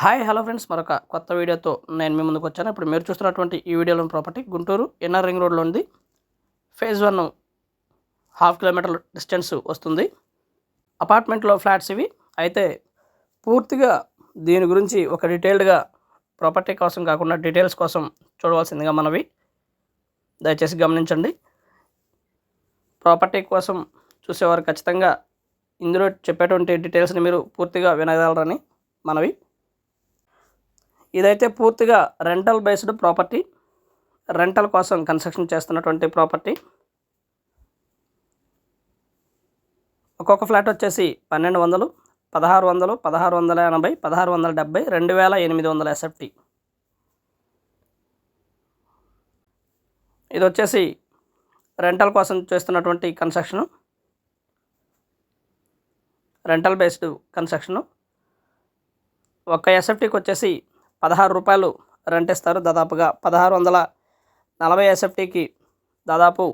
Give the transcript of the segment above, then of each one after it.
Hello friends, మరొక కొత్త వీడియోతో నేను మీ ముందుకు వచ్చాను. ఇప్పుడు మీరు చూస్తున్నటువంటి ఈ వీడియోలోని ప్రాపర్టీ గుంటూరు ఇన్నర్ రింగ్ రోడ్లో ఉంది. ఫేజ్ 1 ½ కిలోమీటర్ డిస్టెన్స్ వస్తుంది. అపార్ట్మెంట్లో ఫ్లాట్స్ ఇవి. అయితే పూర్తిగా దీని గురించి ఒక డీటెయిల్డ్గా ప్రాపర్టీ కోసం కాకుండా డీటెయిల్స్ కోసం చూడవలసిందిగా మనవి. దయచేసి గమనించండి. ప్రాపర్టీ కోసం చూసేవారు ఖచ్చితంగా ఇందులో చెప్పేటువంటి డీటెయిల్స్ని మీరు పూర్తిగా వినగలరని మనవి. ఇదైతే పూర్తిగా రెంటల్ బేస్డ్ ప్రాపర్టీ. రెంటల్ కోసం కన్స్ట్రక్షన్ చేస్తున్నటువంటి ప్రాపర్టీ. ఒక్కొక్క ఫ్లాట్ వచ్చేసి 1200, 1600, 1680, 1670, 2800 ఎస్ఎఫ్టీ. ఇది వచ్చేసి రెంటల్ కోసం చేస్తున్నటువంటి కన్స్ట్రక్షను. Rental based construction. ఒక ఎస్ఎఫ్టీకి వచ్చేసి 16 రూపాయలు రెంట్ ఇస్తారు. దాదాపుగా 1640 ఎస్ఎఫ్టీకి దాదాపు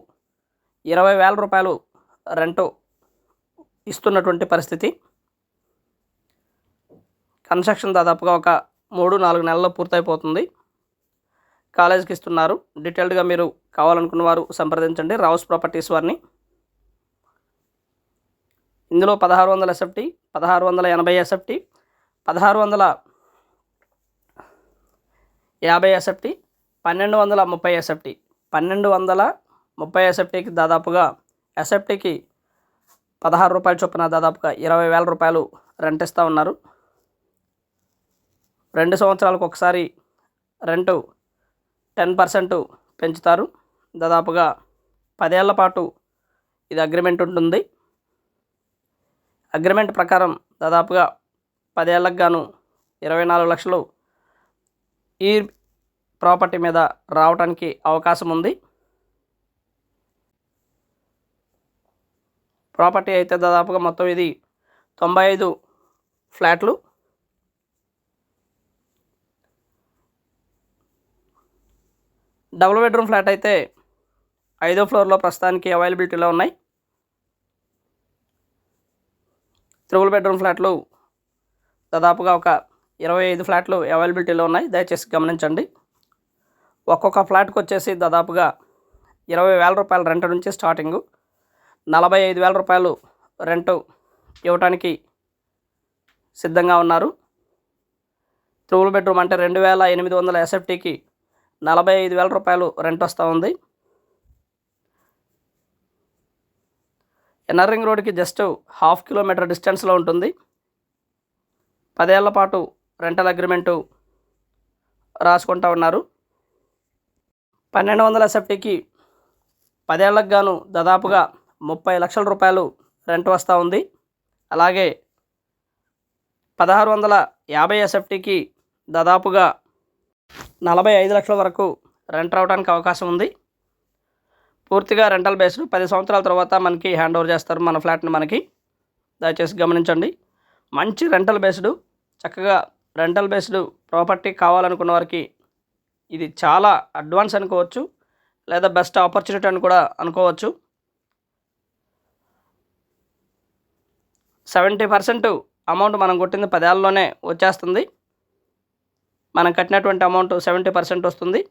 20,000 రూపాయలు రెంటు ఇస్తున్నటువంటి పరిస్థితి. కన్స్ట్రక్షన్ దాదాపుగా ఒక 3-4 నెలల్లో పూర్తయిపోతుంది. కాలేజీకి ఇస్తున్నారు. డీటెయిల్డ్గా మీరు కావాలనుకున్న వారు సంప్రదించండి రావుస్ ప్రాపర్టీస్ వారిని. ఇందులో 1600 ఎస్ఎఫ్టీ, 1680 ఎస్ఎఫ్టీ, 1650 ఎస్ఎఫ్టీ, 1230 ఎస్ఎఫ్టీ. 1230 ఎస్ఎఫ్టీకి దాదాపుగా ఎస్ఎఫ్టీకి 16 రూపాయల చొప్పున దాదాపుగా 20,000 రూపాయలు రెంట్ ఇస్తూ ఉన్నారు. 2 సంవత్సరాలకు ఒకసారి రెంటు 10% పెంచుతారు. దాదాపుగా 10 ఏళ్ల పాటు ఇది అగ్రిమెంట్ ఉంటుంది. అగ్రిమెంట్ ప్రకారం దాదాపుగా 10 ఏళ్ళకు గాను 24 లక్షలు ఈ ప్రాపర్టీ మీద రావడానికి అవకాశం ఉంది. ప్రాపర్టీ అయితే దాదాపుగా మొత్తం ఇది 95 ఫ్లాట్లు. డబుల్ బెడ్రూమ్ ఫ్లాట్ అయితే 5వ ఫ్లోర్లో ప్రస్తుతానికి అవైలబిలిటీలో ఉన్నాయి. త్రిబుల్ బెడ్రూమ్ ఫ్లాట్లు దాదాపుగా ఒక 25 ఫ్లాట్లు అవైలబిలిటీలో ఉన్నాయి. దయచేసి గమనించండి. ఒక్కొక్క ఫ్లాట్కి వచ్చేసి దాదాపుగా 20,000 రూపాయల రెంట్ నుంచి స్టార్టింగు 45,000 రూపాయలు రెంటు ఇవ్వడానికి సిద్ధంగా ఉన్నారు. త్రిబుల్ బెడ్రూమ్ అంటే 2,800 ఎస్ఎఫ్టీకి 45,000 రూపాయలు రెంట్ వస్తూ ఉంది. ఇన్నర్ రింగ్ రోడ్కి జస్ట్ ½ కిలోమీటర్ డిస్టెన్స్లో ఉంటుంది. 10 ఏళ్ల పాటు రెంటల్ అగ్రిమెంటు రాసుకుంటూ ఉన్నారు. 1200 ఎస్ఎఫ్టీకి 10 ఏళ్లకు గాను దాదాపుగా 30 లక్షల రూపాయలు రెంట్ వస్తూ ఉంది. అలాగే 1650 ఎస్ఎఫ్టీకి దాదాపుగా 45 లక్షల వరకు రెంట్ రావడానికి అవకాశం ఉంది. పూర్తిగా రెంటల్ బేస్డ్. 10 సంవత్సరాల తర్వాత మనకి హ్యాండ్ ఓవర్ చేస్తారు మన ఫ్లాట్ని మనకి. దయచేసి గమనించండి. మంచి రెంటల్ బేస్డ్, చక్కగా రెంటల్ బేస్డ్ ప్రాపర్టీ కావాలనుకున్న వారికి ఇది చాలా అడ్వాన్స్ అనుకోవచ్చు, లేదా బెస్ట్ ఆపర్చునిటీ అని కూడా అనుకోవచ్చు. 70% అమౌంట్ మనం కొట్టింది 10 ఏళ్ళలోనే వచ్చేస్తుంది. మనం కట్టినటువంటి అమౌంట్ 70% వస్తుంది.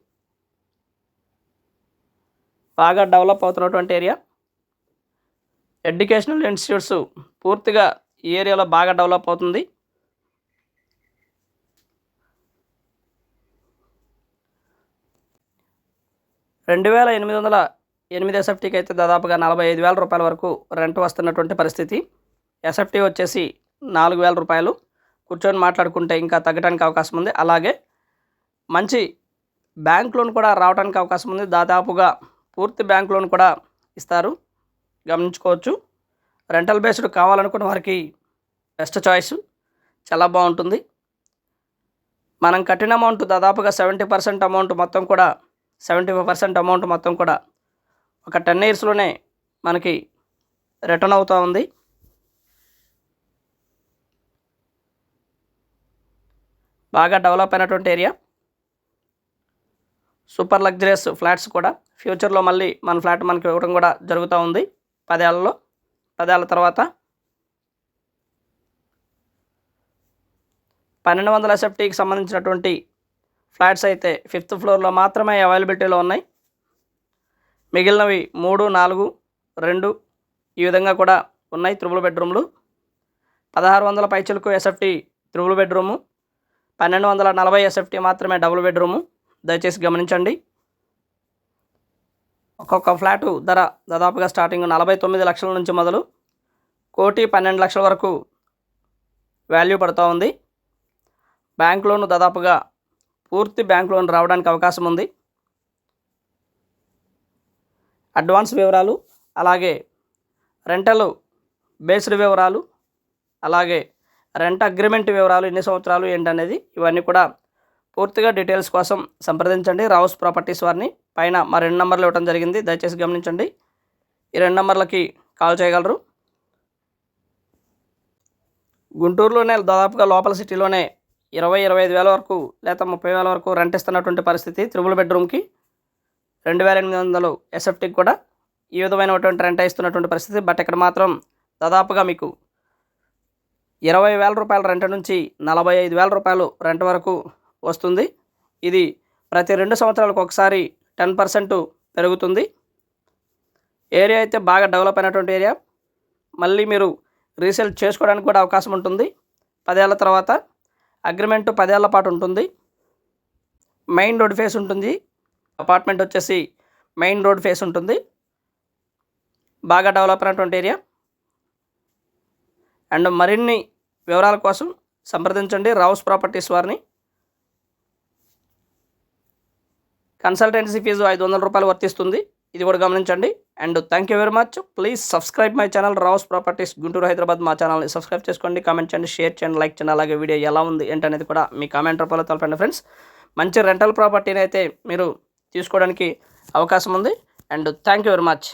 బాగా డెవలప్ అవుతున్నటువంటి ఏరియా. ఎడ్యుకేషనల్ ఇన్స్టిట్యూట్స్ పూర్తిగా ఈ ఏరియాలో బాగా డెవలప్ అవుతుంది. $2,808 ఎస్ఎఫ్టీకి అయితే దాదాపుగా 45,000 రూపాయల వరకు రెంట్ వస్తున్నటువంటి పరిస్థితి. ఎస్ఎఫ్టీ వచ్చేసి 4,000 రూపాయలు. కూర్చొని మాట్లాడుకుంటే ఇంకా తగ్గడానికి అవకాశం ఉంది. అలాగే మంచి బ్యాంక్ లోన్ కూడా రావడానికి అవకాశం ఉంది. దాదాపుగా పూర్తి బ్యాంక్ లోన్ కూడా ఇస్తారు. గమనించుకోవచ్చు. రెంటల్ బేస్డ్ కావాలనుకున్న వారికి బెస్ట్ చాయిస్. చాలా బాగుంటుంది. మనం కట్టిన అమౌంట్ దాదాపుగా 70% అమౌంట్ మొత్తం కూడా 75% అమౌంట్ మొత్తం కూడా ఒక 10 ఇయర్స్లోనే మనకి రిటర్న్ అవుతూ ఉంది. బాగా డెవలప్ అయినటువంటి ఏరియా. సూపర్ లగ్జరియస్ ఫ్లాట్స్ కూడా ఫ్యూచర్లో మళ్ళీ మన ఫ్లాట్ మనకి ఇవ్వడం కూడా జరుగుతూ ఉంది 10 ఏళ్ళలో. 10 ఏళ్ళ తర్వాత 1200 ఎస్ఎఫ్టీకి సంబంధించినటువంటి ఫ్లాట్స్ అయితే 5th ఫ్లోర్లో మాత్రమే అవైలబిలిటీలో ఉన్నాయి. మిగిలినవి 3, 4, 2 ఈ విధంగా కూడా ఉన్నాయి త్రిబుల్ బెడ్రూమ్లు. 1600 పైచిలకు ఎస్ఎఫ్టీ త్రిబుల్ బెడ్రూము, 1240 ఎస్ఎఫ్టీ మాత్రమే డబుల్ బెడ్రూము. దయచేసి గమనించండి. ఒక్కొక్క ఫ్లాటు ధర దాదాపుగా స్టార్టింగ్ 49 లక్షల నుంచి మొదలు 1,12,00,000 వరకు వాల్యూ పడుతూ ఉంది. బ్యాంక్ లోను దాదాపుగా పూర్తి బ్యాంక్ లోన్ రావడానికి అవకాశం ఉంది. అడ్వాన్స్ వివరాలు, అలాగే రెంటల్ బేస్డ్ వివరాలు, అలాగే రెంట్ అగ్రిమెంట్ వివరాలు, ఎన్ని సంవత్సరాలు ఏంటనేది ఇవన్నీ కూడా పూర్తిగా డీటెయిల్స్ కోసం సంప్రదించండి రావుస్ ప్రాపర్టీస్ వారిని. పైన మా 2 నంబర్లు ఇవ్వడం జరిగింది, దయచేసి గమనించండి. ఈ 2 నంబర్లకి కాల్ చేయగలరు. గుంటూరులోనే దాదాపుగా లోపల సిటీలోనే 20-25 వేల వరకు లేదా 30,000 వరకు రెంట్ ఇస్తున్నటువంటి పరిస్థితి. త్రిబుల్ బెడ్రూమ్కి 2,800 ఎస్ఎఫ్టీకి కూడా ఈ విధమైనటువంటి రెంట్ ఇస్తున్నటువంటి పరిస్థితి. బట్ ఇక్కడ మాత్రం దాదాపుగా మీకు 20,000 రూపాయల రెంట్ నుంచి 45,000 రూపాయలు రెంట్ వరకు వస్తుంది. ఇది ప్రతి 2 సంవత్సరాలకు ఒకసారి 10% పెరుగుతుంది. ఏరియా అయితే బాగా డెవలప్ అయినటువంటి ఏరియా. మళ్ళీ మీరు రీసేల్ చేసుకోవడానికి కూడా అవకాశం ఉంటుంది 10 ఏళ్ల తర్వాత. అగ్రిమెంట్ 10 ఏళ్ల పాటు ఉంటుంది. మెయిన్ రోడ్ ఫేస్ ఉంటుంది. అపార్ట్మెంట్ వచ్చేసి మెయిన్ రోడ్ ఫేస్ ఉంటుంది. బాగా డెవలప్ అయినటువంటి ఏరియా. అండ్ మరిన్ని వివరాల కోసం సంప్రదించండి రావుస్ ప్రాపర్టీస్ వారిని. కన్సల్టెన్సీ ఫీజు 500 రూపాయలు వర్తిస్తుంది, ఇది కూడా గమనించండి. And thank you very much. Please subscribe my channel Rao's properties Guntur Hyderabad. మా ఛానల్ని సబ్స్క్రైబ్ చేసుకోండి, కామెంట్ చేయండి, షేర్ చేయండి, లైక్ చేయండి. అలాగే వీడియో ఎలా ఉంది ఏంటనేది కూడా మీ కామెంట్ రూపంలో తెలపండి ఫ్రెండ్స్. మంచి రెంటల్ ప్రాపర్టీని అయితే మీరు తీసుకోవడానికి అవకాశం ఉంది. And thank you very much.